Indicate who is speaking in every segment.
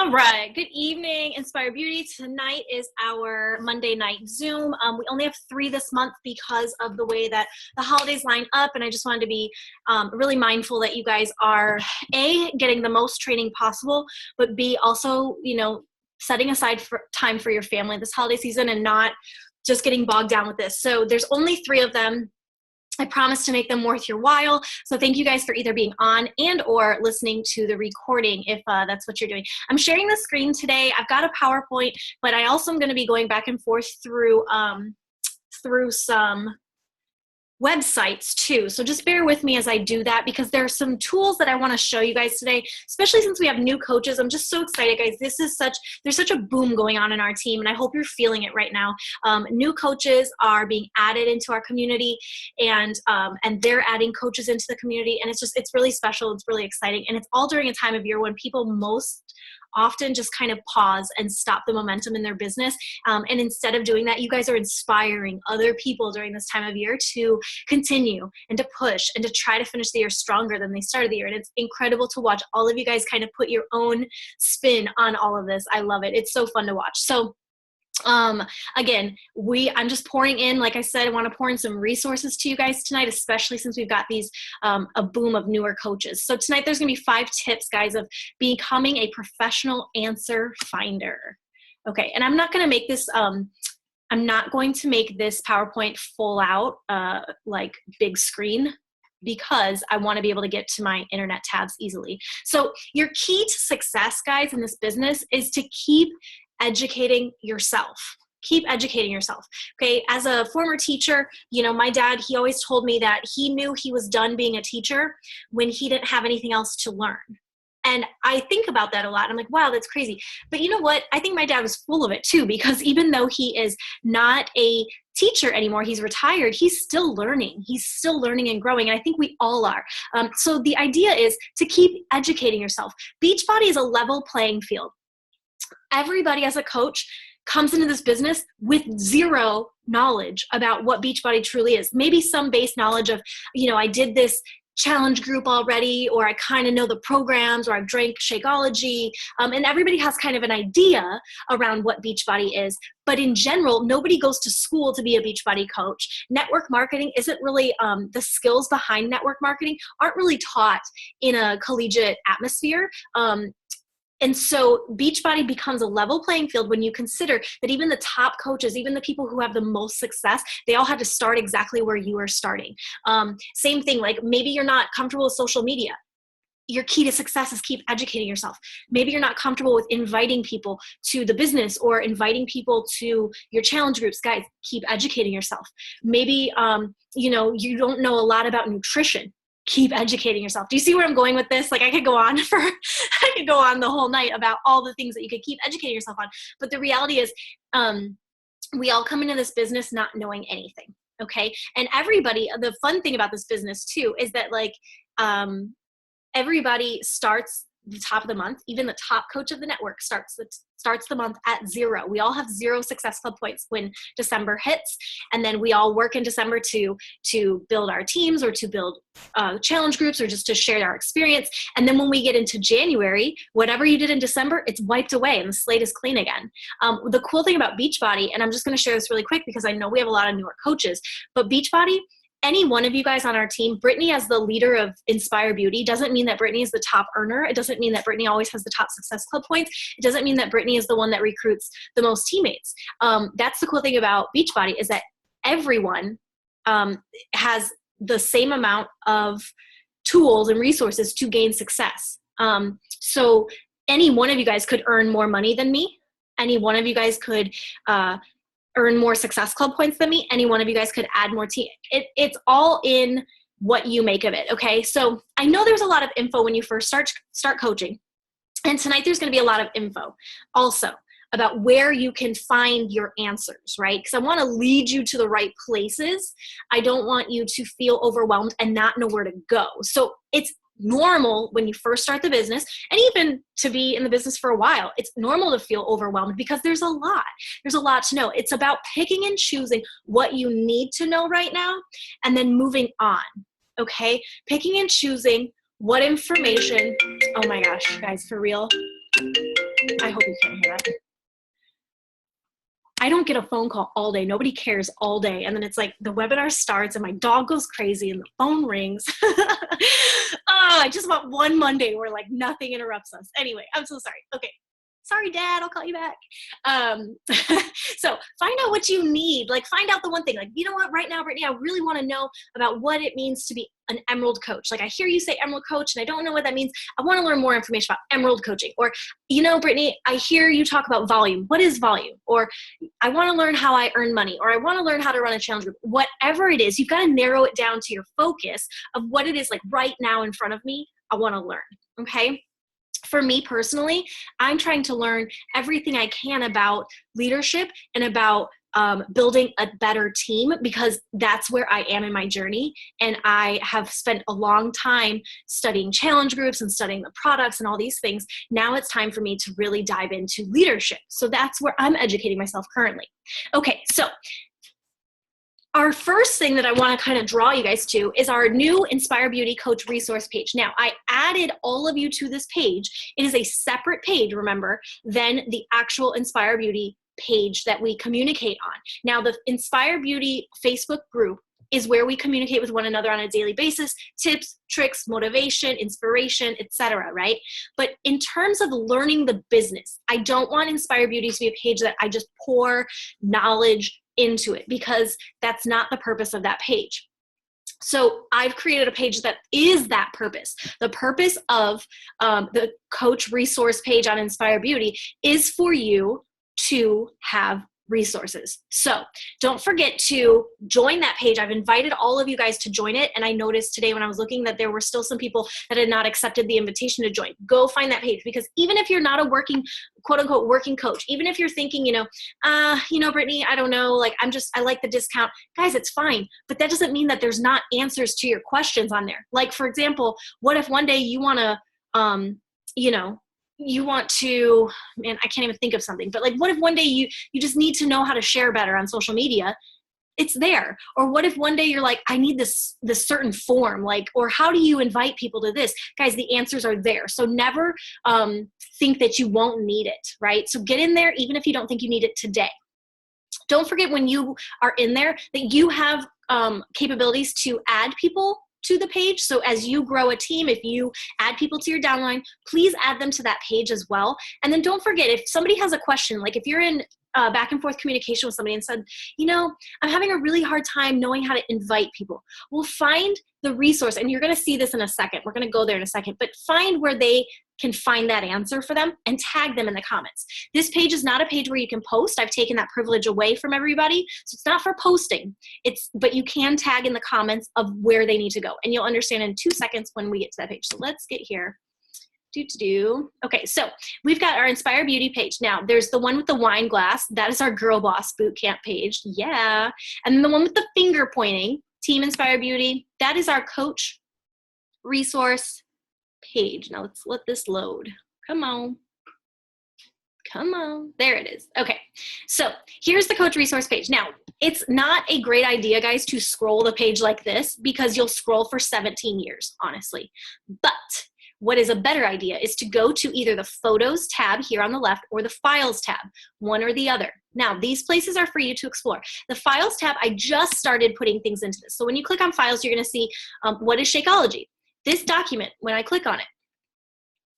Speaker 1: All right. Good evening, Inspire Beauty. Tonight is our Monday night Zoom. We only have 3 this month because of the way that the holidays line up, and I just wanted to be really mindful that you guys are A, getting the most training possible, but B, also, setting aside time for your family this holiday season and not just getting bogged down with this. So there's only 3 of them. I promise to make them worth your while. So thank you guys for either being on and or listening to the recording if that's what you're doing. I'm sharing the screen today. I've got a PowerPoint, but I also am going to be going back and forth through some websites too. So just bear with me as I do that because there are some tools that I want to show you guys today, especially since we have new coaches. I'm just so excited, guys. There's such a boom going on in our team, and I hope you're feeling it right now. New coaches are being added into our community, and they're adding coaches into the community, and it's really special. It's really exciting, and it's all during a time of year when people most often just kind of pause and stop the momentum in their business. And instead of doing that, you guys are inspiring other people during this time of year to continue and to push and to try to finish the year stronger than they started the year. And it's incredible to watch all of you guys kind of put your own spin on all of this. I love it. It's so fun to watch. So again, I'm just pouring in, like I said, I want to pour in some resources to you guys tonight, especially since we've got these, a boom of newer coaches. So tonight there's going to be 5 tips, guys, of becoming a professional answer finder. Okay. And I'm not going to make this, I'm not going to make this PowerPoint full out, like big screen, because I want to be able to get to my internet tabs easily. So your key to success, guys, in this business is to keep educating yourself. Keep educating yourself. Okay. As a former teacher, my dad, he always told me that he knew he was done being a teacher when he didn't have anything else to learn. And I think about that a lot. I'm like, wow, that's crazy. But you know what? I think my dad was full of it too, because even though he is not a teacher anymore, he's retired, he's still learning. He's still learning and growing. And I think we all are. So the idea is to keep educating yourself. Beachbody is a level playing field. Everybody as a coach comes into this business with zero knowledge about what Beachbody truly is. Maybe some base knowledge of, I did this challenge group already, or I kind of know the programs, or I've drank Shakeology, and everybody has kind of an idea around what Beachbody is. But in general, nobody goes to school to be a Beachbody coach. Network marketing isn't really, the skills behind network marketing aren't really taught in a collegiate atmosphere. And so Beachbody becomes a level playing field when you consider that even the top coaches, even the people who have the most success, they all had to start exactly where you are starting. Same thing, like maybe you're not comfortable with social media. Your key to success is keep educating yourself. Maybe you're not comfortable with inviting people to the business or inviting people to your challenge groups. Guys, keep educating yourself. Maybe, you don't know a lot about nutrition. Keep educating yourself. Do you see where I'm going with this? Like I could go on the whole night about all the things that you could keep educating yourself on. But the reality is, we all come into this business not knowing anything. Okay. And the fun thing about this business too, is that everybody starts the top of the month. Even the top coach of the network starts the month at 0. We all have 0 Success Club points when December hits. And then we all work in December to build our teams or to build challenge groups or just to share our experience. And then when we get into January, whatever you did in December, it's wiped away and the slate is clean again. The cool thing about Beachbody, and I'm just going to share this really quick because I know we have a lot of newer coaches, but Beachbody, any one of you guys on our team, Brittany as the leader of Inspire Beauty doesn't mean that Brittany is the top earner. It doesn't mean that Brittany always has the top Success Club points. It doesn't mean that Brittany is the one that recruits the most teammates. That's the cool thing about Beachbody is that everyone has the same amount of tools and resources to gain success. So any one of you guys could earn more money than me. Any one of you guys could earn more Success Club points than me. Any one of you guys could add more team. It's all in what you make of it. Okay. So I know there's a lot of info when you first start coaching. And tonight there's going to be a lot of info also about where you can find your answers, right? Because I want to lead you to the right places. I don't want you to feel overwhelmed and not know where to go. So it's normal when you first start the business, and even to be in the business for a while, it's normal to feel overwhelmed because there's a lot to know. It's about picking and choosing what you need to know right now and then moving on. Okay. Picking and choosing what information, oh my gosh, guys, for real. I hope you can't hear that. I don't get a phone call all day. Nobody cares all day. And then it's like the webinar starts and my dog goes crazy and the phone rings. I just want one Monday where like nothing interrupts us. Anyway, I'm so sorry. Okay. Sorry, Dad, I'll call you back. So find out what you need. Like find out the one thing. Like, you know what, right now, Brittany, I really want to know about what it means to be an Emerald coach. Like I hear you say Emerald coach and I don't know what that means. I want to learn more information about Emerald coaching. Or, you know, Brittany, I hear you talk about volume. What is volume? Or I want to learn how I earn money. Or I want to learn how to run a challenge group. Whatever it is, you've got to narrow it down to your focus of what it is like right now in front of me. I want to learn. Okay. For me personally, I'm trying to learn everything I can about leadership and about building a better team, because that's where I am in my journey. And I have spent a long time studying challenge groups and studying the products and all these things. Now it's time for me to really dive into leadership. So that's where I'm educating myself currently. Okay, so our first thing that I want to kind of draw you guys to is our new Inspire Beauty Coach resource page. Now, I added all of you to this page. It is a separate page, remember, than the actual Inspire Beauty page that we communicate on. Now, the Inspire Beauty Facebook group is where we communicate with one another on a daily basis, tips, tricks, motivation, inspiration, etc., right? But in terms of learning the business, I don't want Inspire Beauty to be a page that I just pour knowledge into it, because that's not the purpose of that page. So I've created a page that is that purpose. The purpose of the coach resource page on Inspire Beauty is for you to have resources. So don't forget to join that page. I've invited all of you guys to join it. And I noticed today when I was looking that there were still some people that had not accepted the invitation to join. Go find that page, because even if you're not a working, quote unquote, working coach, even if you're thinking, Brittany, I don't know, like I like the discount. Guys, it's fine. But that doesn't mean that there's not answers to your questions on there. Like, for example, what if one day you want to, you want to, man, I can't even think of something, but like, what if one day you just need to know how to share better on social media? It's there. Or what if one day you're like, I need this certain form, like, or how do you invite people to this? Guys, the answers are there. So never think that you won't need it, right? So get in there, even if you don't think you need it today. Don't forget when you are in there that you have capabilities to add people to the page. So as you grow a team, if you add people to your downline, please add them to that page as well. And then don't forget, if somebody has a question, like if you're in back and forth communication with somebody and said, I'm having a really hard time knowing how to invite people. Well, find the resource, and you're going to see this in a second. We're going to go there in a second, but find where they can find that answer for them and tag them in the comments. This page is not a page where you can post. I've taken that privilege away from everybody. So it's not for posting. But you can tag in the comments of where they need to go. And you'll understand in 2 seconds when we get to that page. So let's get here. Okay, so we've got our Inspire Beauty page. Now, there's the one with the wine glass. That is our Girl Boss Bootcamp page. Yeah. And then the one with the finger pointing, Team Inspire Beauty, that is our coach resource page. Now, let's let this load. Come on. There it is. Okay, so here's the coach resource page. Now, it's not a great idea, guys, to scroll the page like this, because you'll scroll for 17 years, honestly. But what is a better idea is to go to either the Photos tab here on the left or the Files tab, one or the other. Now, these places are for you to explore. The Files tab, I just started putting things into this. So when you click on Files, you're going to see what is Shakeology. This document, when I click on it,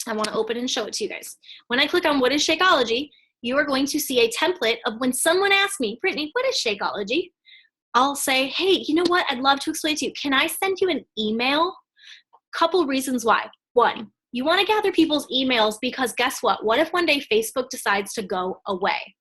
Speaker 1: I want to open and show it to you guys. When I click on what is Shakeology, you are going to see a template of when someone asks me, Brittany, what is Shakeology? I'll say, hey, you know what? I'd love to explain to you. Can I send you an email? Couple reasons why. One, you want to gather people's emails, because guess what? What if one day Facebook decides to go away?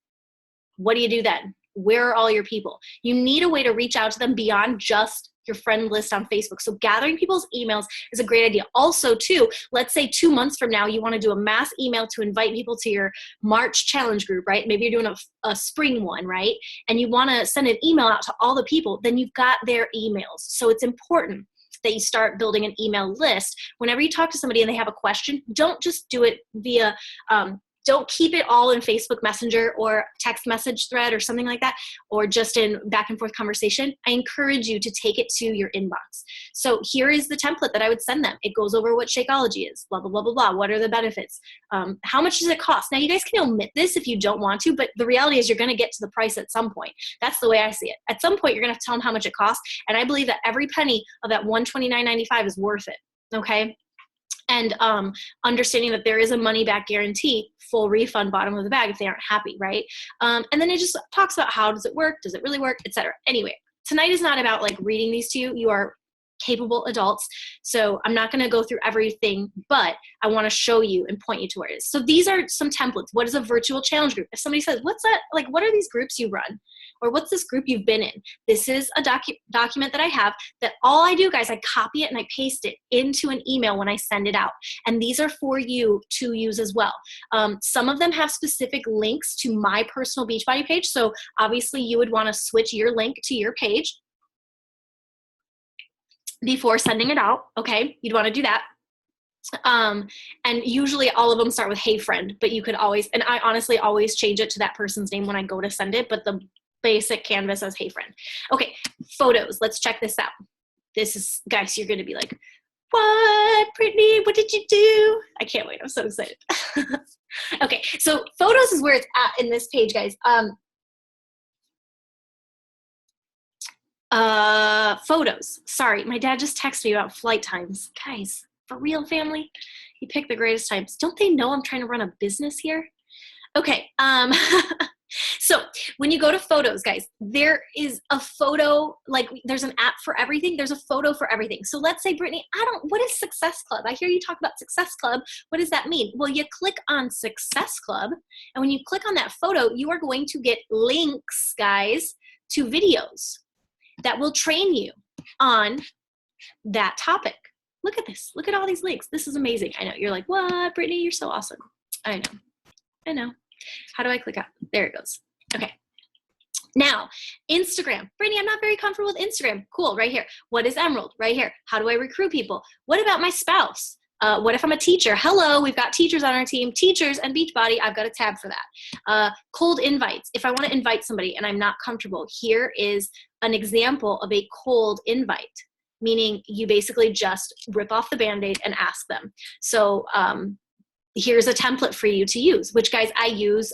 Speaker 1: What do you do then? Where are all your people? You need a way to reach out to them beyond just your friend list on Facebook. So gathering people's emails is a great idea. Also, too, let's say 2 months from now, you want to do a mass email to invite people to your March challenge group, right? Maybe you're doing a spring one, right? And you want to send an email out to all the people, then you've got their emails. So it's important that you start building an email list. Whenever you talk to somebody and they have a question, don't just do it via Don't keep it all in Facebook Messenger or text message thread or something like that, or just in back and forth conversation. I encourage you to take it to your inbox. So here is the template that I would send them. It goes over what Shakeology is, blah, blah, blah, blah, blah. What are the benefits? How much does it cost? Now, you guys can omit this if you don't want to, but the reality is you're going to get to the price at some point. That's the way I see it. At some point, you're going to have to tell them how much it costs. And I believe that every penny of that $129.95 is worth it. Okay. And understanding that there is a money back guarantee, full refund, bottom of the bag if they aren't happy, right? And then it just talks about how does it work, does it really work, etc. Anyway, tonight is not about like reading these to you. You are capable adults, so I'm not going to go through everything, but I want to show you and point you to where it is. So these are some templates. What is a virtual challenge group? If somebody says, what's that? Like, what are these groups you run? Or what's this group you've been in? This is a document that I have that all I do, guys, I copy it and I paste it into an email when I send it out. And these are for you to use as well. Some of them have specific links to my personal Beachbody page. So obviously you would want to switch your link to your page before sending it out. Okay, you'd want to do that. And usually all of them start with "Hey friend," but you could always, and I honestly always change it to that person's name when I go to send it, but the basic canvas says "Hey friend." Okay, photos. Let's check this out. This is, guys, you're going to be like, what, Brittany, what did you do? I can't wait. I'm so excited. Okay, so photos is where it's at in this page, guys. Photos. Sorry, my dad just texted me about flight times. Guys, for real, family, he picked the greatest times. Don't they know I'm trying to run a business here? Okay, so when you go to photos, guys, there is a photo, like there's an app for everything. There's a photo for everything. So let's say, Brittany, what is Success Club? I hear you talk about Success Club. What does that mean? Well, you click on Success Club, and when you click on that photo, you are going to get links, guys, to videos that will train you on that topic. Look at this. Look at all these links. This is amazing. I know. You're like, what, Brittany? You're so awesome. I know. How do I click out? There it goes. Okay. Now, Instagram. Brittany, I'm not very comfortable with Instagram. Cool. Right here. What is Emerald? Right here. How do I recruit people? What about my spouse? What if I'm a teacher? Hello, we've got teachers on our team. Teachers and Beachbody, I've got a tab for that. Cold invites. If I want to invite somebody and I'm not comfortable, here is an example of a cold invite, meaning you basically just rip off the Band-Aid and ask them. So here's a template for you to use, which, guys, I use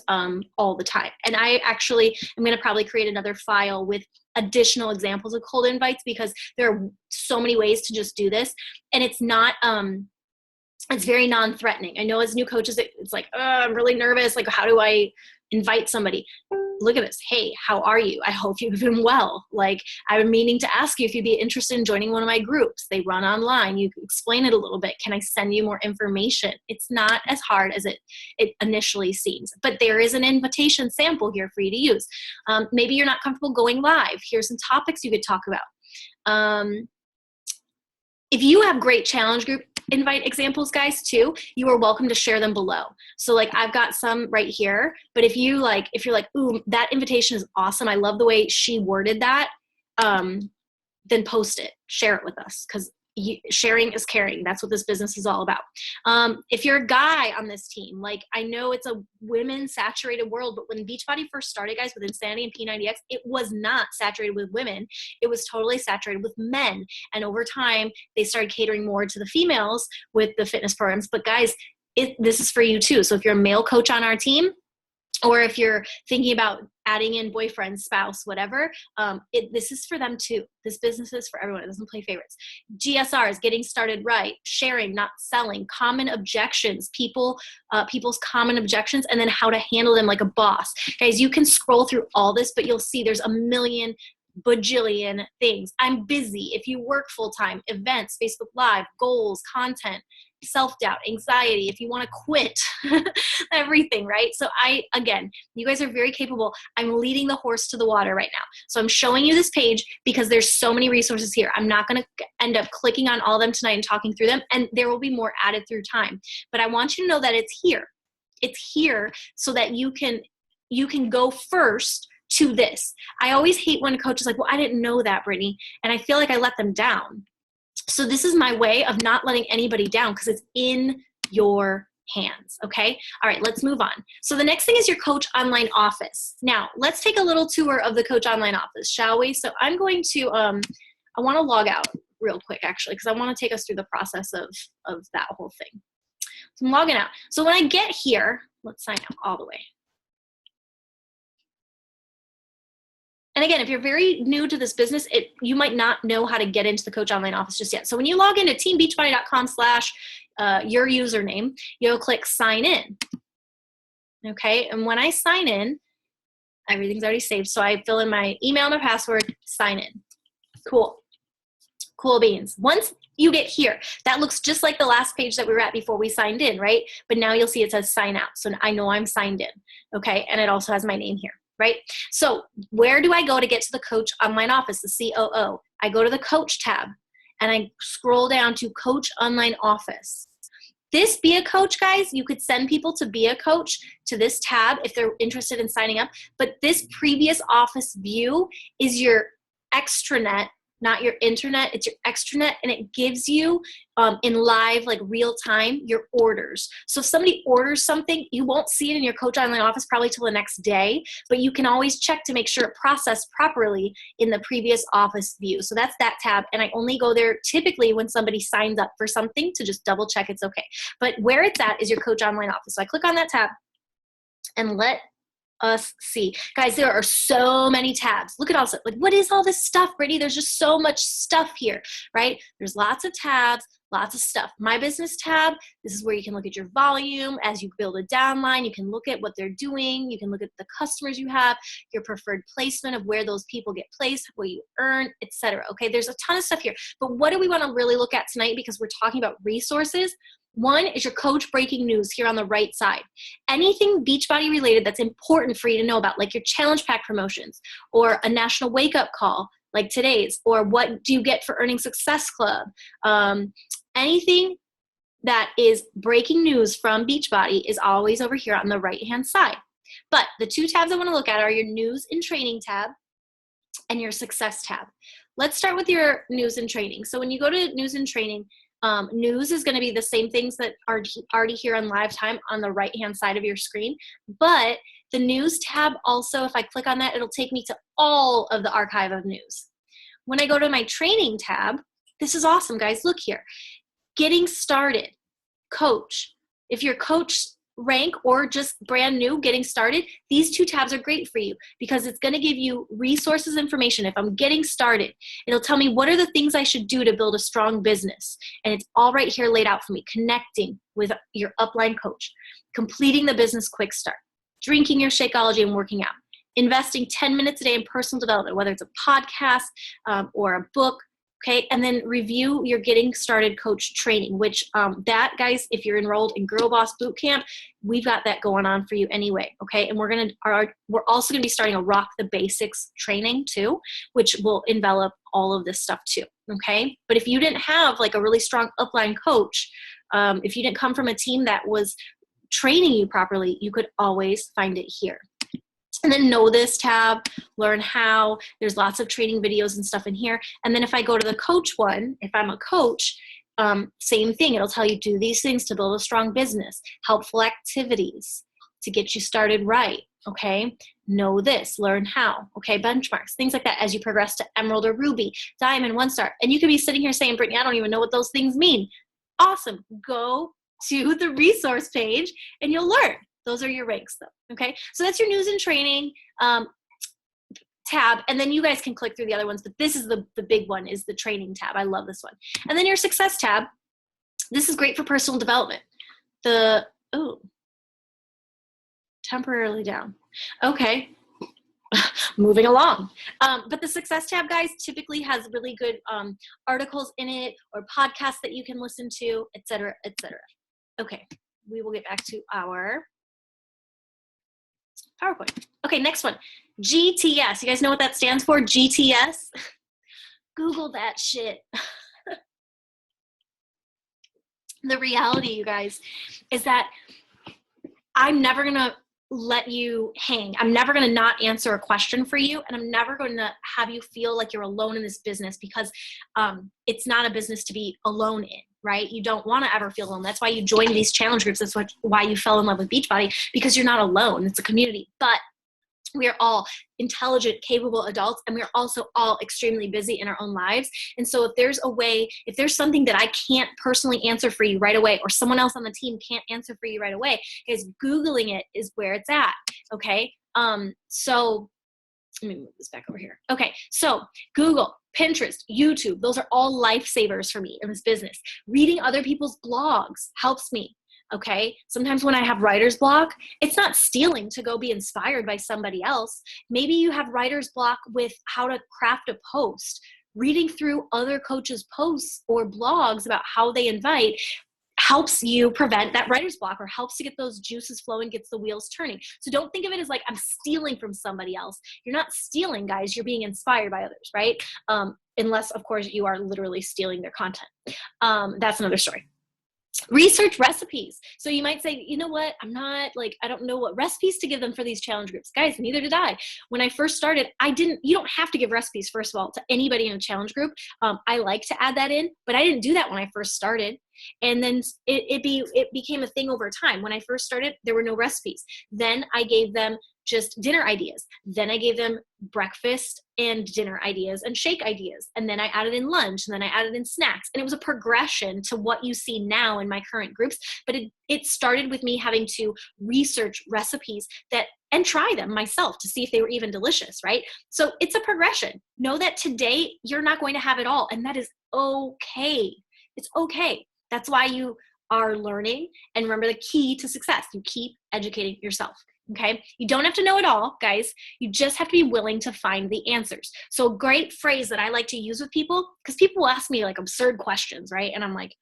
Speaker 1: all the time. And I actually am going to probably create another file with additional examples of cold invites because there are so many ways to just do this. And it's not it's very non-threatening. I know as new coaches, it's like, oh, I'm really nervous. Like, how do I invite somebody? Look at this. Hey, how are you? I hope you've been well. Like, I'm meaning to ask you if you'd be interested in joining one of my groups. They run online. You can explain it a little bit. Can I send you more information? It's not as hard as it initially seems, but there is an invitation sample here for you to use. Maybe you're not comfortable going live. Here's some topics you could talk about. If you have great challenge group invite examples, guys, too, you are welcome to share them below. So like I've got some right here, but if you're like, ooh, that invitation is awesome, I love the way she worded that, then post it, share it with us, because sharing is caring. That's what this business is all about. If you're a guy on this team, like I know it's a women saturated world, but when Beachbody first started, guys, with Insanity and P90X, it was not saturated with women. It was totally saturated with men. And over time, they started catering more to the females with the fitness programs. But guys, this is for you too. So if you're a male coach on our team, or if you're thinking about adding in boyfriend, spouse, whatever, this is for them too. This business is for everyone. It doesn't play favorites. GSRs, getting started right, sharing, not selling, common objections, people's common objections, and then how to handle them like a boss. Guys, you can scroll through all this, but you'll see there's a million bajillion things. I'm busy. If you work full-time, events, Facebook Live, goals, content, self-doubt, anxiety, if you want to quit, everything, right? So again, you guys are very capable. I'm leading the horse to the water right now. So I'm showing you this page because there's so many resources here. I'm not going to end up clicking on all of them tonight and talking through them, and there will be more added through time. But I want you to know that it's here. It's here so that you can go first to this. I always hate when a coach is like, well, I didn't know that, Brittany, and I feel like I let them down. So this is my way of not letting anybody down because it's in your hands, okay? All right, let's move on. So the next thing is your Coach Online Office. Now, let's take a little tour of the Coach Online Office, shall we? So I'm going to, I want to log out real quick, actually, because I want to take us through the process of that whole thing. So I'm logging out. So when I get here, let's sign out all the way. And again, if you're very new to this business, you might not know how to get into the Coach Online Office just yet. So when you log into teambeachbody.com/your username, you'll click sign in. Okay, and when I sign in, everything's already saved. So I fill in my email and my password, sign in. Cool. Cool beans. Once you get here, that looks just like the last page that we were at before we signed in, right? But now you'll see it says sign out. So I know I'm signed in. Okay, and it also has my name here. Right? So where do I go to get to the Coach Online Office, the COO? I go to the Coach tab and I scroll down to Coach Online Office. This Be a Coach, guys, you could send people to Be a Coach to this tab if they're interested in signing up. But this previous office view is your extranet, not your internet. It's your extranet, and it gives you in live, like real time, your orders. So if somebody orders something, you won't see it in your Coach Online Office probably till the next day, but you can always check to make sure it processed properly in the previous office view. So that's that tab, and I only go there typically when somebody signs up for something to just double check it's okay. But where it's at is your Coach Online Office. So I click on that tab and let us see. Guys, there are so many tabs. Look at all this. Like, what is all this stuff, Brittany? There's just so much stuff here, right? There's lots of tabs, lots of stuff. My Business tab, this is where you can look at your volume. As you build a downline, you can look at what they're doing. You can look at the customers you have, your preferred placement of where those people get placed, what you earn, etc. Okay, there's a ton of stuff here. But what do we want to really look at tonight, because we're talking about resources? One is your coach breaking news here on the right side. Anything Beachbody related that's important for you to know about, like your challenge pack promotions or a national wake up call like today's, or what do you get for Earning Success Club. Anything that is breaking news from Beachbody is always over here on the right hand side. But the two tabs I want to look at are your news and training tab and your success tab. Let's start with your news and training. So when you go to news and training, news is going to be the same things that are already here on live time on the right hand side of your screen, but the news tab also, if I click on that, it'll take me to all of the archive of news. When I go to my training tab, this is awesome, guys. Look here, getting started, coach. If you're coach rank or just brand new getting started, these two tabs are great for you because it's going to give you resources, information. If I'm getting started, it'll tell me what are the things I should do to build a strong business, and it's all right here laid out for me. Connecting with your upline coach, completing the business quick start, drinking your Shakeology and working out, investing 10 minutes a day in personal development, whether it's a podcast or a book. Okay, and then review your Getting Started Coach training, which that, guys, if you're enrolled in Girl Boss Bootcamp, we've got that going on for you anyway. Okay, and we're also gonna be starting a Rock the Basics training too, which will envelop all of this stuff too. Okay, but if you didn't have like a really strong upline coach, if you didn't come from a team that was training you properly, you could always find it here. And then Know This tab, learn how. There's lots of training videos and stuff in here. And then if I go to the coach one, if I'm a coach, same thing. It'll tell you do these things to build a strong business, helpful activities to get you started right. Okay, know this, learn how. Okay, benchmarks, things like that as you progress to Emerald or Ruby, Diamond, 1-star. And you could be sitting here saying, Brittany, I don't even know what those things mean. Awesome. Go to the resource page and you'll learn. Those are your ranks though, okay? So that's your news and training tab, and then you guys can click through the other ones, but this is the big one, is the training tab. I love this one. And then your success tab, this is great for personal development. Temporarily down. Okay, moving along. But the success tab, guys, typically has really good articles in it or podcasts that you can listen to, et cetera, et cetera. Okay, we will get back to our PowerPoint. Okay, next one, GTS. You guys know what that stands for? GTS? Google that shit. The reality, you guys, is that I'm never gonna let you hang. I'm never gonna not answer a question for you, and I'm never gonna have you feel like you're alone in this business, because it's not a business to be alone in. right? You don't want to ever feel alone. That's why you join these challenge groups. That's why you fell in love with Beachbody, because you're not alone. It's a community. But we are all intelligent, capable adults, and we are also all extremely busy in our own lives. And so if there's a way, if there's something that I can't personally answer for you right away, or someone else on the team can't answer for you right away, is Googling it is where it's at. Okay. So let me move this back over here. Okay. So Google, Pinterest, YouTube, those are all lifesavers for me in this business. Reading other people's blogs helps me. Okay. Sometimes when I have writer's block, it's not stealing to go be inspired by somebody else. Maybe you have writer's block with how to craft a post. Reading through other coaches' posts or blogs about how they invite helps you prevent that writer's block, or helps to get those juices flowing, gets the wheels turning. So don't think of it as like I'm stealing from somebody else. You're not stealing, guys. You're being inspired by others, right? Unless, of course, you are literally stealing their content. That's another story. Research recipes. So you might say, you know what? I don't know what recipes to give them for these challenge groups. Guys, neither did I. When I first started, you don't have to give recipes, first of all, to anybody in a challenge group. I like to add that in, but I didn't do that when I first started. And then it became a thing over time. When I first started, there were no recipes. Then I gave them just dinner ideas. Then I gave them breakfast and dinner ideas and shake ideas. And then I added in lunch, and then I added in snacks. And it was a progression to what you see now in my current groups. But it started with me having to research recipes and try them myself to see if they were even delicious, right? So it's a progression. Know that today you're not going to have it all, and that is okay. It's okay. That's why you are learning. And remember, the key to success, you keep educating yourself. Okay. You don't have to know it all, guys. You just have to be willing to find the answers. So a great phrase that I like to use with people, because people will ask me like absurd questions, right? And I'm like,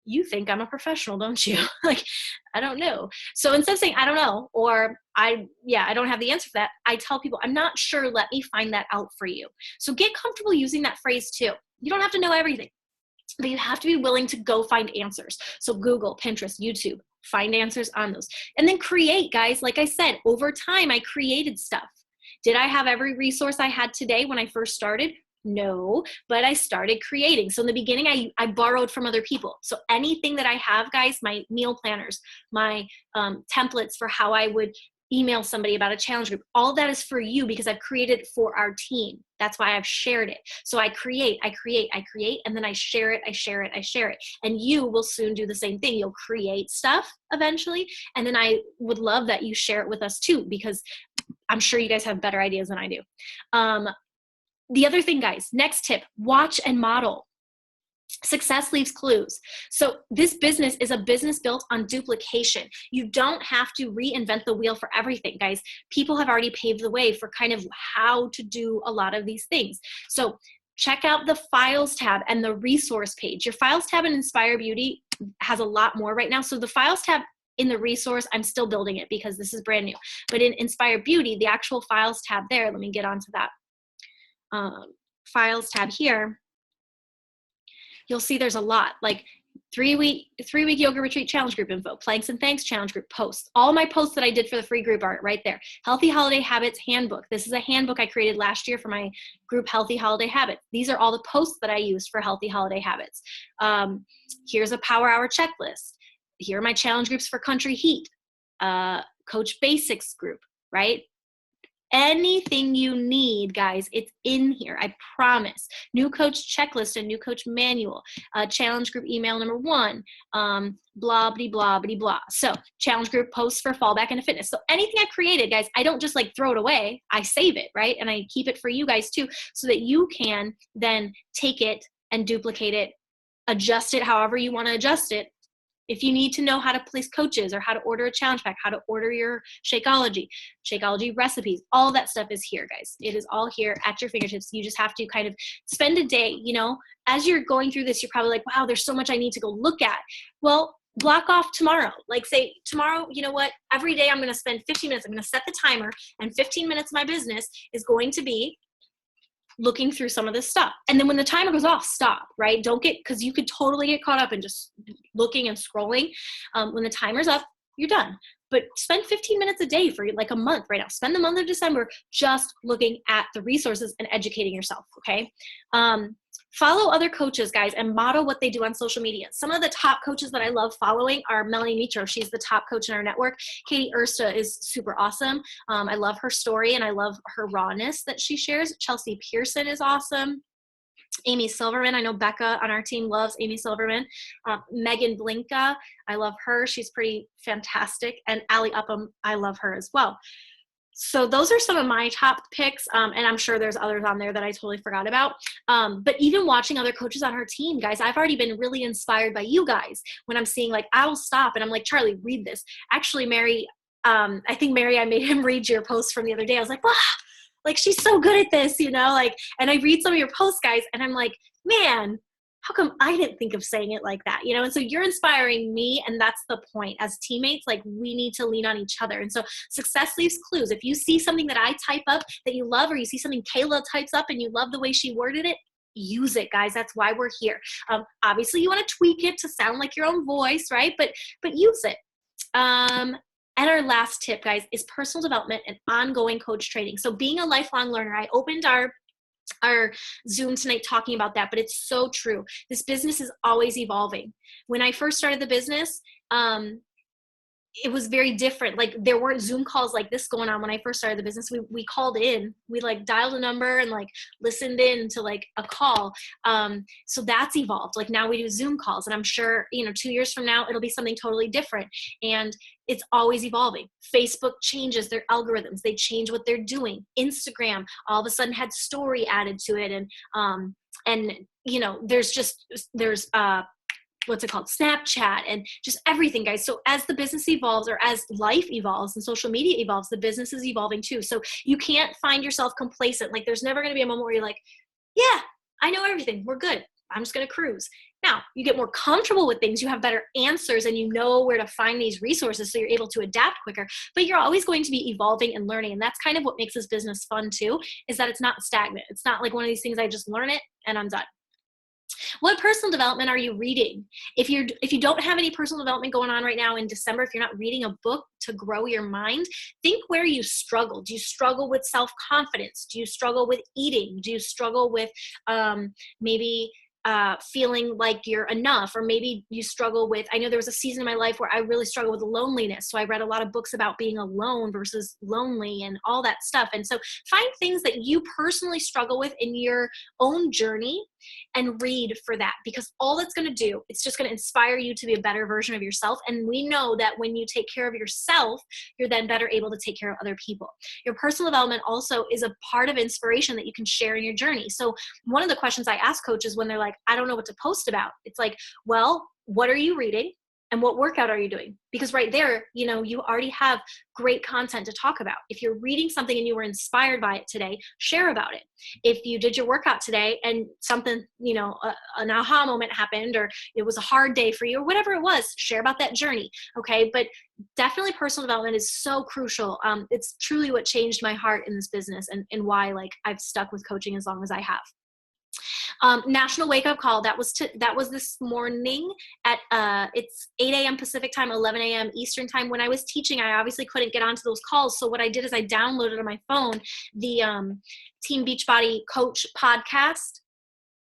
Speaker 1: you think I'm a professional, don't you? Like, I don't know. So instead of saying, I don't know, or I don't have the answer for that, I tell people, I'm not sure. Let me find that out for you. So get comfortable using that phrase too. You don't have to know everything, but you have to be willing to go find answers. So Google, Pinterest, YouTube, find answers on those. And then create, guys. Like I said, over time, I created stuff. Did I have every resource I had today when I first started? No, but I started creating. So in the beginning, I borrowed from other people. So anything that I have, guys, my meal planners, my templates for how I would email somebody about a challenge group, all that is for you because I've created it for our team. That's why I've shared it. So I create, and then I share it. And you will soon do the same thing. You'll create stuff eventually. And then I would love that you share it with us too, because I'm sure you guys have better ideas than I do. The other thing, guys, next tip, watch and model. Success leaves clues. So this business is a business built on duplication. You don't have to reinvent the wheel for everything, guys. People have already paved the way for kind of how to do a lot of these things. So check out the files tab and the resource page. Your files tab in Inspire Beauty has a lot more right now. So the files tab in the resource, I'm still building it because this is brand new. But in Inspire Beauty, the actual files tab there, let me get onto that files tab here. You'll see there's a lot, like three-week yoga retreat challenge group info, planks and thanks challenge group posts. All my posts that I did for the free group are right there. Healthy Holiday Habits handbook. This is a handbook I created last year for my group Healthy Holiday Habits. These are all the posts that I used for Healthy Holiday Habits. Here's a Power Hour checklist. Here are my challenge groups for Country Heat, Coach Basics group, right? Anything you need, guys, it's in here. I promise. New coach checklist and new coach manual, challenge group email number 1, blah, blah, blah, blah, blah. So challenge group posts for fallback into fitness. So anything I created, guys, I don't just like throw it away. I save it, right? And I keep it for you guys too, so that you can then take it and duplicate it, adjust it however you want to adjust it. If you need to know how to place coaches or how to order a challenge pack, how to order your Shakeology recipes, all that stuff is here, guys. It is all here at your fingertips. You just have to kind of spend a day, as you're going through this, you're probably like, wow, there's so much I need to go look at. Well, block off tomorrow. Like say tomorrow, you know what? Every day I'm going to spend 15 minutes. I'm going to set the timer, and 15 minutes of my business is going to be looking through some of this stuff. And then when the timer goes off, stop, right? Don't because you could totally get caught up in just looking and scrolling. When the timer's up, you're done. But spend 15 minutes a day for like a month right now. Spend the month of December just looking at the resources and educating yourself, okay? Follow other coaches, guys, and model what they do on social media. Some of the top coaches that I love following are Melanie Mitro. She's the top coach in our network. Katie Ersta is super awesome. I love her story, and I love her rawness that she shares. Chelsea Pearson is awesome. Amy Silverman. I know Becca on our team loves Amy Silverman. Megan Blinka. I love her. She's pretty fantastic. And Allie Upham. I love her as well. So those are some of my top picks, and I'm sure there's others on there that I totally forgot about. But even watching other coaches on her team, guys, I've already been really inspired by you guys when I'm seeing, like, I will stop and I'm like, Charlie, read this. Actually, Mary, I think Mary, I made him read your post from the other day. I was like, wow, like, she's so good at this, you know, like, and I read some of your posts, guys, and I'm like, man, how come I didn't think of saying it like that, you know? And so you're inspiring me, and that's the point. As teammates, like, we need to lean on each other. And so success leaves clues. If you see something that I type up that you love, or you see something Kayla types up and you love the way she worded it, use it, guys. That's why we're here. Obviously, you want to tweak it to sound like your own voice, right? But use it. And our last tip, guys, is personal development and ongoing coach training. So being a lifelong learner, I opened our Zoom tonight talking about that, but it's so true. This business is always evolving. When I first started the business, it was very different. Like, there weren't Zoom calls like this going on when I first started the business. We called in, we like dialed a number and like listened in to like a call. So that's evolved. Like, now we do Zoom calls, and I'm sure, you know, 2 years from now, it'll be something totally different. And it's always evolving. Facebook changes their algorithms. They change what they're doing. Instagram all of a sudden had story added to it. And you know, there's what's it called? Snapchat, and just everything, guys. So as the business evolves, or as life evolves and social media evolves, the business is evolving too. So you can't find yourself complacent. Like, there's never going to be a moment where you're like, yeah, I know everything. We're good. I'm just going to cruise. Now, you get more comfortable with things, you have better answers, and you know where to find these resources, so you're able to adapt quicker. But you're always going to be evolving and learning, and that's kind of what makes this business fun too, is that it's not stagnant. It's not like one of these things I just learn it and I'm done. What personal development are you reading? If you don't have any personal development going on right now in December, if you're not reading a book to grow your mind, think where you struggle. Do you struggle with self-confidence? Do you struggle with eating? Do you struggle with maybe feeling like you're enough? Or maybe you struggle with, I know there was a season in my life where I really struggled with loneliness. So I read a lot of books about being alone versus lonely and all that stuff. And so find things that you personally struggle with in your own journey and read for that, because all that's going to do, it's just going to inspire you to be a better version of yourself. And we know that when you take care of yourself, you're then better able to take care of other people. Your personal development also is a part of inspiration that you can share in your journey. So one of the questions I ask coaches when they're like, I don't know what to post about, it's like, well, what are you reading? And what workout are you doing? Because right there, you know, you already have great content to talk about. If you're reading something and you were inspired by it today, share about it. If you did your workout today and something, you know, an aha moment happened, or it was a hard day for you, or whatever it was, share about that journey. Okay. But definitely personal development is so crucial. It's truly what changed my heart in this business, and why, like, I've stuck with coaching as long as I have. National Wake Up Call. That was this morning at it's 8 a.m. Pacific time, 11 a.m. Eastern time. When I was teaching, I obviously couldn't get onto those calls. So what I did is I downloaded on my phone the Team Beachbody Coach podcast,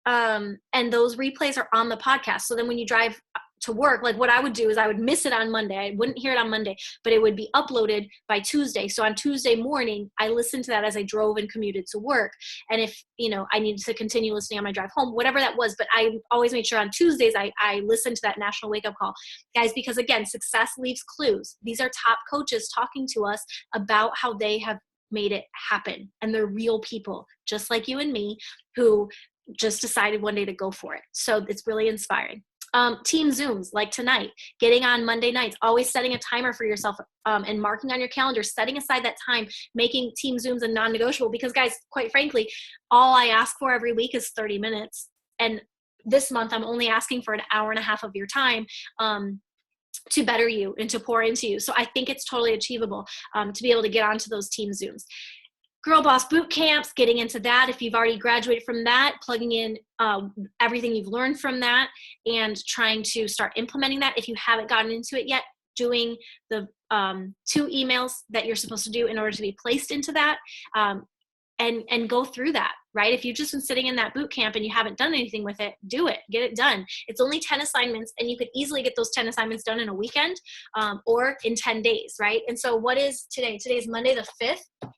Speaker 1: and those replays are on the podcast. So then when you drive to work, like, what I would do is I would miss it on Monday. I wouldn't hear it on Monday, but it would be uploaded by Tuesday. So on Tuesday morning, I listened to that as I drove and commuted to work. And if, you know, I needed to continue listening on my drive home, whatever that was, but I always made sure on Tuesdays I listened to that National Wake Up Call, guys, because again, success leaves clues. These are top coaches talking to us about how they have made it happen. And they're real people, just like you and me, who just decided one day to go for it. So it's really inspiring. Team Zooms like tonight, getting on Monday nights, always setting a timer for yourself, and marking on your calendar, setting aside that time, making Team Zooms a non-negotiable, because guys, quite frankly, all I ask for every week is 30 minutes. And this month I'm only asking for an hour and a half of your time, to better you and to pour into you. So I think it's totally achievable, to be able to get onto those Team Zooms. Girl Boss boot camps, getting into that. If you've already graduated from that, plugging in everything you've learned from that and trying to start implementing that. If you haven't gotten into it yet, doing the 2 emails that you're supposed to do in order to be placed into that, and go through that, right? If you've just been sitting in that boot camp and you haven't done anything with it, do it, get it done. It's only 10 assignments, and you could easily get those 10 assignments done in a weekend, or in 10 days, right? And so what is today? Today is Monday the 5th.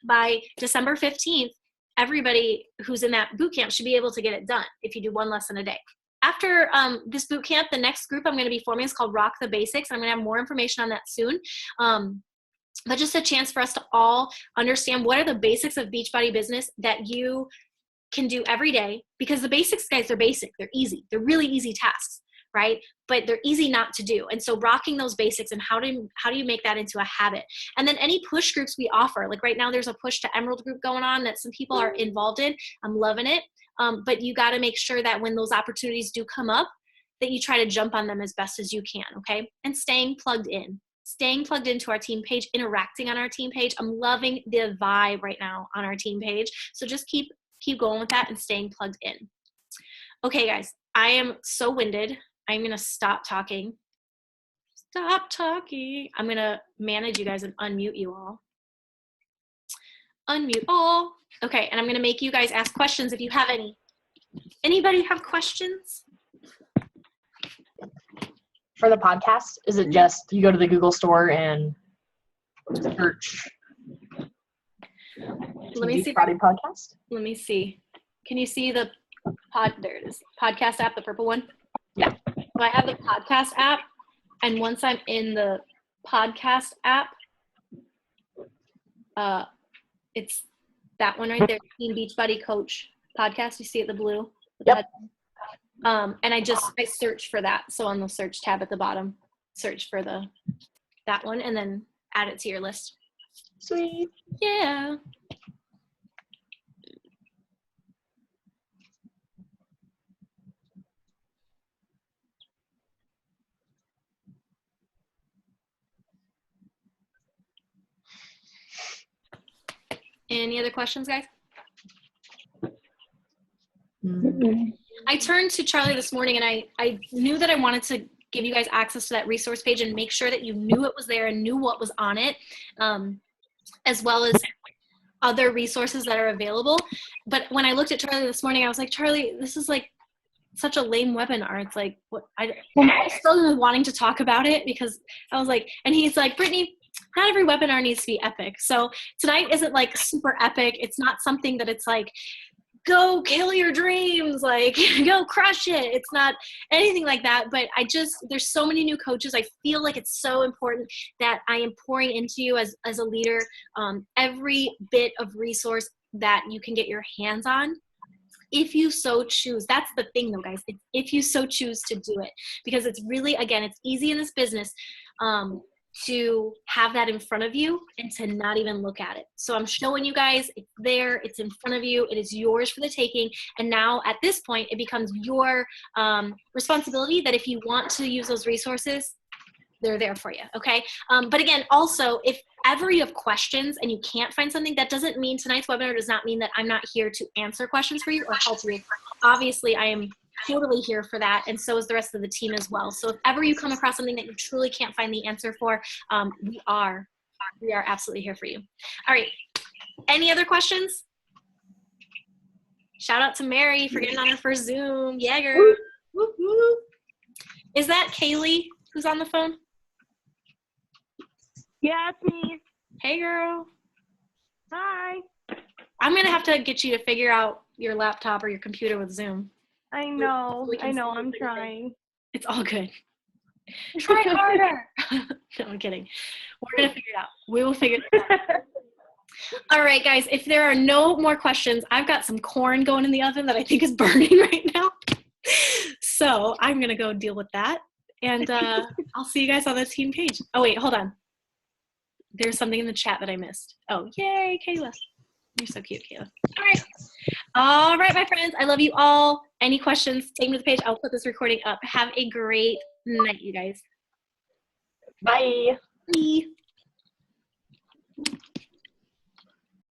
Speaker 1: By December 15th, everybody who's in that boot camp should be able to get it done if you do 1 lesson a day. After this boot camp, the next group I'm going to be forming is called Rock the Basics. I'm going to have more information on that soon. But just a chance for us to all understand what are the basics of Beachbody business that you can do every day, because the basics, guys, they're basic. They're easy. They're really easy tasks, right? But they're easy not to do. And so rocking those basics, and how do you make that into a habit? And then any push groups we offer, like right now there's a Push to Emerald group going on that some people are involved in. I'm loving it. But you got to make sure that when those opportunities do come up, that you try to jump on them as best as you can, okay? And staying plugged into our team page, interacting on our team page. I'm loving the vibe right now on our team page. So just keep going with that and staying plugged in. Okay, guys, I am so winded. I'm going to stop talking. I'm going to manage you guys and unmute you all. Unmute all. Okay, and I'm going to make you guys ask questions if you have any. Anybody have questions?
Speaker 2: For the podcast, is it just you go to the Google store and search
Speaker 1: Let me see.
Speaker 2: Beachbody podcast?
Speaker 1: Let me see. Can you see the there it is. Podcast app, the purple one?
Speaker 2: Yeah.
Speaker 1: So I have the podcast app, and once I'm in the podcast app, it's that one right there, Team Beachbody Coach podcast. You see it, the blue?
Speaker 2: Yep.
Speaker 1: And I search for that. So on the search tab at the bottom, search for that one, and then add it to your list.
Speaker 2: Sweet.
Speaker 1: Yeah. Any other questions, guys?
Speaker 2: Mm-hmm.
Speaker 1: I turned to Charlie this morning, and I knew that I wanted to give you guys access to that resource page and make sure that you knew it was there and knew what was on it, as well as other resources that are available. But when I looked at Charlie this morning, I was like, Charlie, this is like such a lame webinar. It's like, what? I'm still wanting to talk about it, because I was like, and he's like, Brittany, not every webinar needs to be epic. So tonight isn't like super epic. It's not something that it's like, go kill your dreams, like go crush it. It's not anything like that. But there's so many new coaches. I feel like it's so important that I am pouring into you as a leader, every bit of resource that you can get your hands on, if you so choose. That's the thing though, guys. If you so choose to do it, because it's really, again, it's easy in this business to have that in front of you and to not even look at it. So I'm showing you guys, it's there, it's in front of you, it is yours for the taking. And now at this point, it becomes your responsibility that if you want to use those resources, they're there for you, okay? But again, also, if ever you have questions and you can't find something, that doesn't mean tonight's webinar does not mean that I'm not here to answer questions for you or help you. Obviously, I am totally here for that, and so is the rest of the team as well. So if ever you come across something that you truly can't find the answer for, we are absolutely here for you. All right, any other questions? Shout out to Mary for getting on her first Zoom. Yeah, girl. Woo, woo. Is that Kaylee who's on the phone?
Speaker 3: Yeah, it's me.
Speaker 1: Hey, girl.
Speaker 3: Hi.
Speaker 1: I'm gonna have to get you to figure out your laptop or your computer with Zoom.
Speaker 3: I know. I'm trying.
Speaker 1: It's all good. Try harder. No, I'm kidding. We're going to figure it out. We will figure it out. All right, guys, if there are no more questions, I've got some corn going in the oven that I think is burning right now. So I'm going to go deal with that. And I'll see you guys on the team page. Oh, wait, hold on. There's something in the chat that I missed. Oh, yay, Kayla. You're so cute, Kayla. All right, my friends. I love you all. Any questions, take me to the page. I'll put this recording up. Have a great night, you guys.
Speaker 2: Bye.
Speaker 1: Bye.